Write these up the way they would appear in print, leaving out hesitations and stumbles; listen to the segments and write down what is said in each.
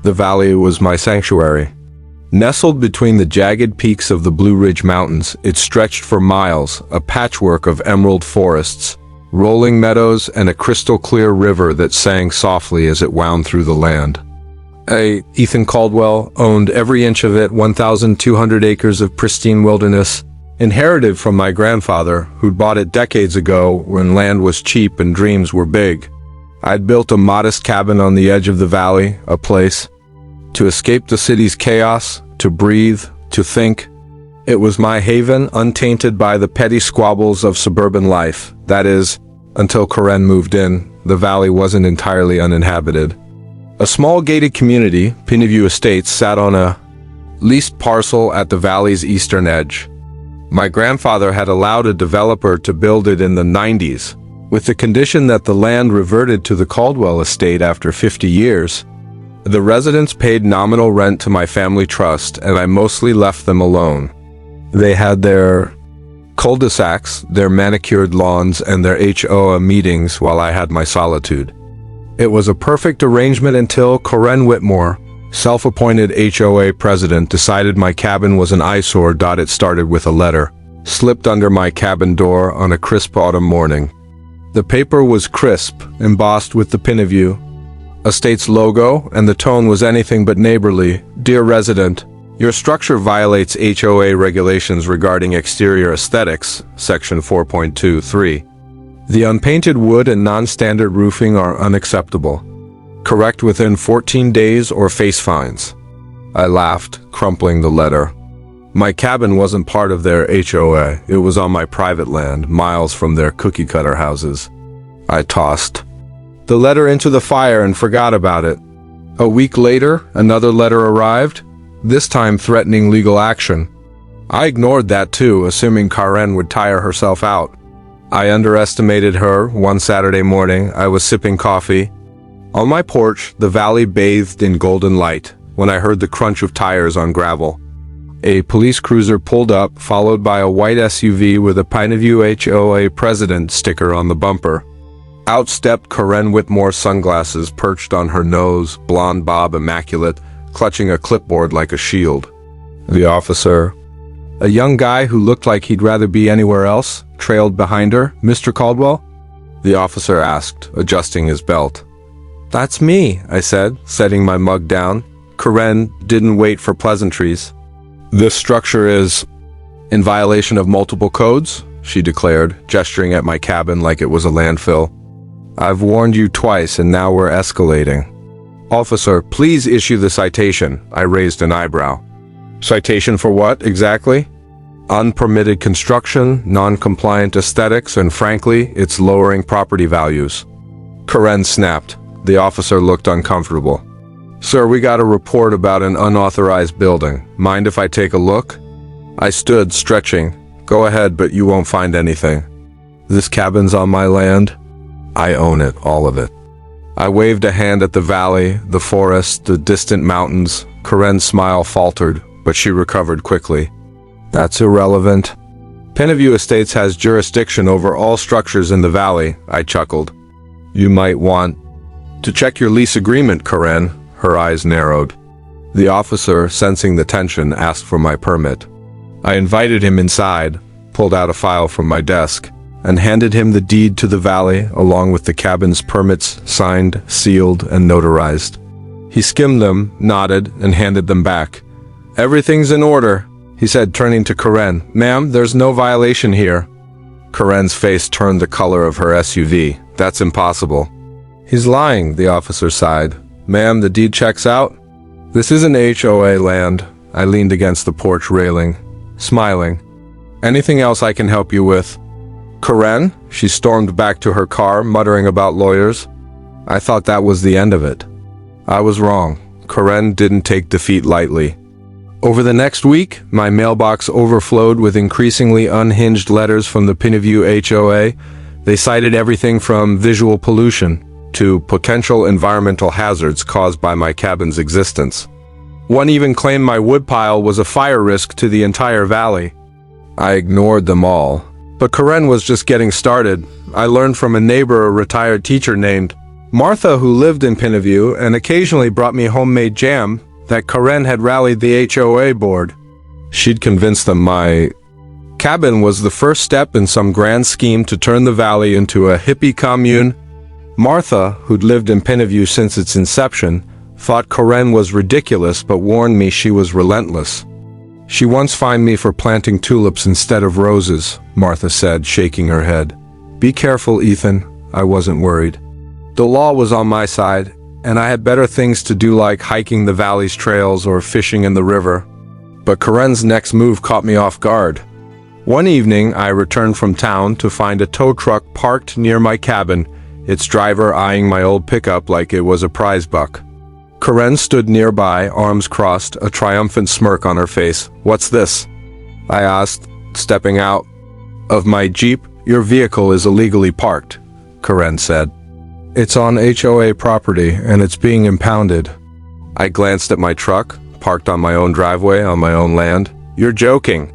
The valley was my sanctuary. Nestled between the jagged peaks of the Blue Ridge Mountains, it stretched for miles, a patchwork of emerald forests, rolling meadows, and a crystal-clear river that sang softly as it wound through the land. Ethan Caldwell owned every inch of it, 1,200 acres of pristine wilderness, inherited from my grandfather, who'd bought it decades ago when land was cheap and dreams were big. I'd built a modest cabin on the edge of the valley, a place to escape the city's chaos, to breathe, to think. It was my haven, untainted by the petty squabbles of suburban life. That is, until Karen moved in, the valley wasn't entirely uninhabited. A small gated community, Pinneview Estates, sat on a leased parcel at the valley's eastern edge. My grandfather had allowed a developer to build it in the 90s, with the condition that the land reverted to the Caldwell estate after 50 years. The residents paid nominal rent to my family trust, and I mostly left them alone. They had their cul-de-sacs, their manicured lawns, and their HOA meetings while I had my solitude. It was a perfect arrangement until Karen Whitmore, self-appointed HOA president, decided my cabin was an eyesore. It started with a letter, slipped under my cabin door on a crisp autumn morning. The paper was crisp, embossed with the Pinneview Estates logo, and the tone was anything but neighborly. Dear resident, your structure violates HOA regulations regarding exterior aesthetics, section 4.23. The unpainted wood and non-standard roofing are unacceptable. Correct within 14 days or face fines. I laughed, crumpling the letter. My cabin wasn't part of their HOA. It was on my private land, miles from their cookie-cutter houses. I tossed the letter into the fire and forgot about it. A week later, another letter arrived, this time threatening legal action. I ignored that too, assuming Karen would tire herself out. I underestimated her. One Saturday morning, I was sipping coffee on my porch, the valley bathed in golden light, when I heard the crunch of tires on gravel. A police cruiser pulled up, followed by a white SUV with a Pinneview HOA president sticker on the bumper. Out stepped Karen Whitmore, sunglasses perched on her nose, blonde bob immaculate, clutching a clipboard like a shield. The officer, a young guy who looked like he'd rather be anywhere else, trailed behind her. Mr. Caldwell? The officer asked, adjusting his belt. That's me, I said, setting my mug down. Karen didn't wait for pleasantries. This structure is in violation of multiple codes, she declared, gesturing at my cabin like it was a landfill. I've warned you twice and now we're escalating. Officer, please issue the citation. I raised an eyebrow. Citation for what, exactly? Unpermitted construction, non-compliant aesthetics, and frankly, it's lowering property values. Karen snapped. The officer looked uncomfortable. Sir, we got a report about an unauthorized building. Mind if I take a look? I stood, stretching. Go ahead, but you won't find anything. This cabin's on my land. I own it, all of it. I waved a hand at the valley, the forest, the distant mountains. Karen's smile faltered, but she recovered quickly. That's irrelevant. Pinneview Estates has jurisdiction over all structures in the valley, I chuckled. You might want to check your lease agreement, Karen. Her eyes narrowed. The officer, sensing the tension, asked for my permit. I invited him inside, pulled out a file from my desk, and handed him the deed to the valley along with the cabin's permits, signed, sealed, and notarized. He skimmed them, nodded, and handed them back. Everything's in order, he said, turning to Karen. Ma'am, there's no violation here. Karen's face turned the color of her SUV. That's impossible. He's lying, the officer sighed. Ma'am, the deed checks out. This isn't HOA land. I leaned against the porch railing, smiling. Anything else I can help you with? Karen? She stormed back to her car, muttering about lawyers. I thought that was the end of it. I was wrong. Karen didn't take defeat lightly. Over the next week, my mailbox overflowed with increasingly unhinged letters from the Pinneview HOA. They cited everything from visual pollution to potential environmental hazards caused by my cabin's existence. One even claimed my woodpile was a fire risk to the entire valley. I ignored them all. But Karen was just getting started. I learned from a neighbor, a retired teacher named Martha, who lived in Pineview and occasionally brought me homemade jam that Karen had rallied the HOA board. She'd convinced them my cabin was the first step in some grand scheme to turn the valley into a hippie commune. Martha, who'd lived in Pineview since its inception, thought Karen was ridiculous but warned me she was relentless. She once fined me for planting tulips instead of roses, Martha said, shaking her head. Be careful, Ethan. I wasn't worried. The law was on my side, and I had better things to do like hiking the valley's trails or fishing in the river. But Karen's next move caught me off guard. One evening, I returned from town to find a tow truck parked near my cabin, its driver eyeing my old pickup like it was a prize buck. Karen stood nearby, arms crossed, a triumphant smirk on her face. What's this? I asked, stepping out of my Jeep. Your vehicle is illegally parked, Karen said. It's on HOA property and it's being impounded. I glanced at my truck, parked on my own driveway on my own land. You're joking.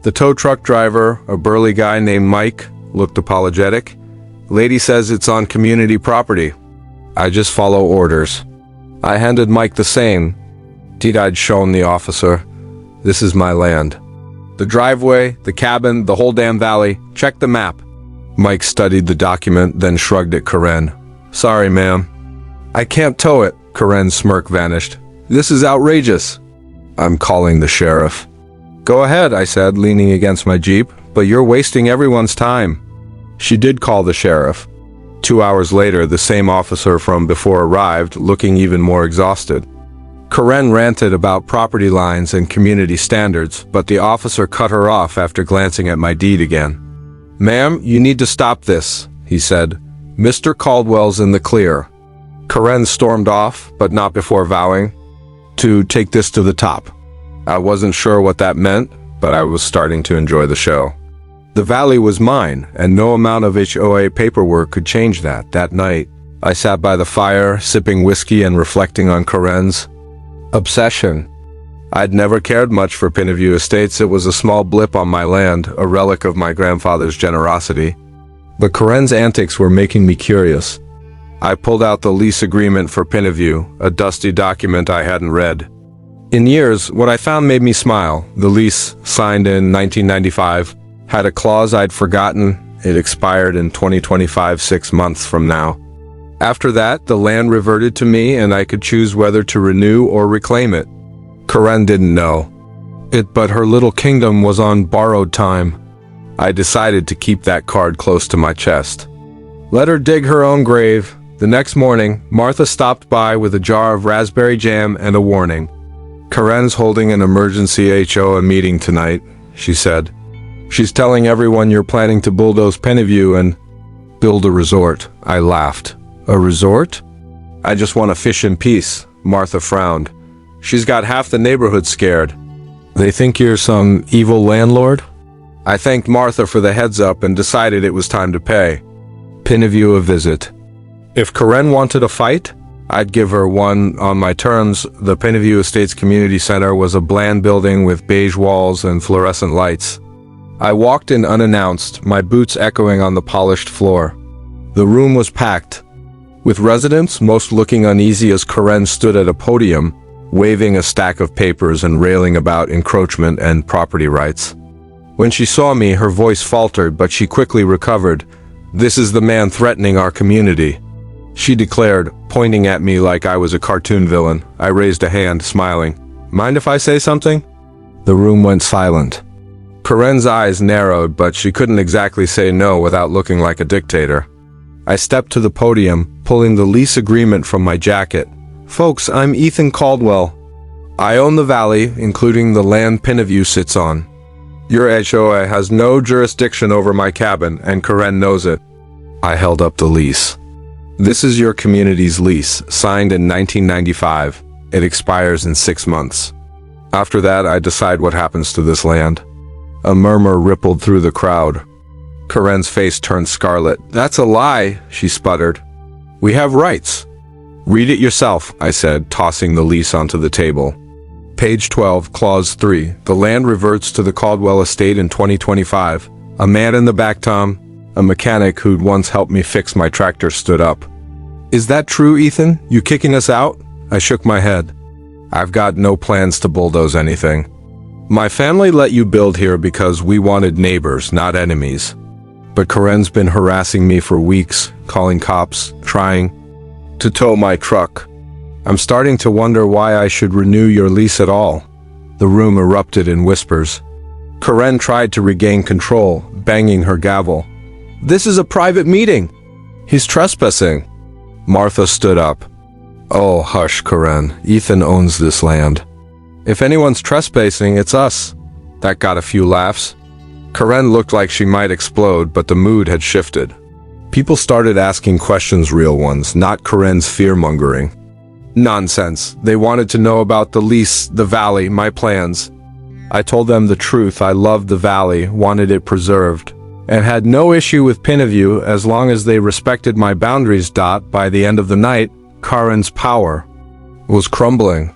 The tow truck driver, a burly guy named Mike, looked apologetic. Lady says it's on community property. I just follow orders. I handed Mike the same. I'd shown the officer. This is my land. The driveway, the cabin, the whole damn valley. Check the map. Mike studied the document, then shrugged at Karen. Sorry, ma'am. I can't tow it. Karen's smirk vanished. This is outrageous. I'm calling the sheriff. Go ahead, I said, leaning against my Jeep, but you're wasting everyone's time. She did call the sheriff. 2 hours later, the same officer from before arrived, looking even more exhausted. Karen ranted about property lines and community standards, but the officer cut her off after glancing at my deed again. Ma'am, you need to stop this, he said. Mr. Caldwell's in the clear. Karen stormed off, but not before vowing to take this to the top. I wasn't sure what that meant, but I was starting to enjoy the show. The valley was mine, and no amount of HOA paperwork could change that. That night, I sat by the fire, sipping whiskey and reflecting on Karen's obsession. I'd never cared much for Pineview Estates. It was a small blip on my land, a relic of my grandfather's generosity. But Karen's antics were making me curious. I pulled out the lease agreement for Pineview, a dusty document I hadn't read. In years, what I found made me smile. The lease, signed in 1995, had a clause I'd forgotten. It expired in 2025, 6 months from now. After that, the land reverted to me and I could choose whether to renew or reclaim it. Karen didn't know it, but her little kingdom was on borrowed time. I decided to keep that card close to my chest. Let her dig her own grave. The next morning, Martha stopped by with a jar of raspberry jam and a warning. Karen's holding an emergency HOA meeting tonight, she said. She's telling everyone you're planning to bulldoze Pineview and build a resort. I laughed. A resort? I just want to fish in peace, Martha frowned. She's got half the neighborhood scared. They think you're some evil landlord? I thanked Martha for the heads up and decided it was time to pay Pineview a visit. If Karen wanted a fight, I'd give her one on my terms. The Pineview Estates Community Center was a bland building with beige walls and fluorescent lights. I walked in unannounced, my boots echoing on the polished floor. The room was packed, with residents most looking uneasy as Karen stood at a podium, waving a stack of papers and railing about encroachment and property rights. When she saw me, her voice faltered, but she quickly recovered. This is the man threatening our community, she declared, pointing at me like I was a cartoon villain. I raised a hand, smiling. Mind if I say something? The room went silent. Karen's eyes narrowed, but she couldn't exactly say no without looking like a dictator. I stepped to the podium, pulling the lease agreement from my jacket. Folks, I'm Ethan Caldwell. I own the valley, including the land Pineview sits on. Your HOA has no jurisdiction over my cabin, and Karen knows it. I held up the lease. This is your community's lease, signed in 1995. It expires in 6 months. After that, I decide what happens to this land. A murmur rippled through the crowd. Karen's face turned scarlet. That's a lie, she sputtered. We have rights. Read it yourself, I said, tossing the lease onto the table. Page 12, Clause 3. The land reverts to the Caldwell estate in 2025. A man in the back, Tom, a mechanic who'd once helped me fix my tractor, stood up. Is that true, Ethan? You kicking us out? I shook my head. I've got no plans to bulldoze anything. My family let you build here because we wanted neighbors, not enemies. But Karen's been harassing me for weeks, calling cops, trying to tow my truck. I'm starting to wonder why I should renew your lease at all. The room erupted in whispers. Karen tried to regain control, banging her gavel. This is a private meeting. He's trespassing. Martha stood up. Oh, hush, Karen. Ethan owns this land. If anyone's trespassing, it's us. That got a few laughs. Karen looked like she might explode, but the mood had shifted. People started asking questions, real ones, not Karen's fear-mongering. Nonsense. They wanted to know about the lease, the valley, my plans. I told them the truth. I loved the valley, wanted it preserved, and had no issue with Pineview as long as they respected my boundaries. By the end of the night, Karen's power was crumbling.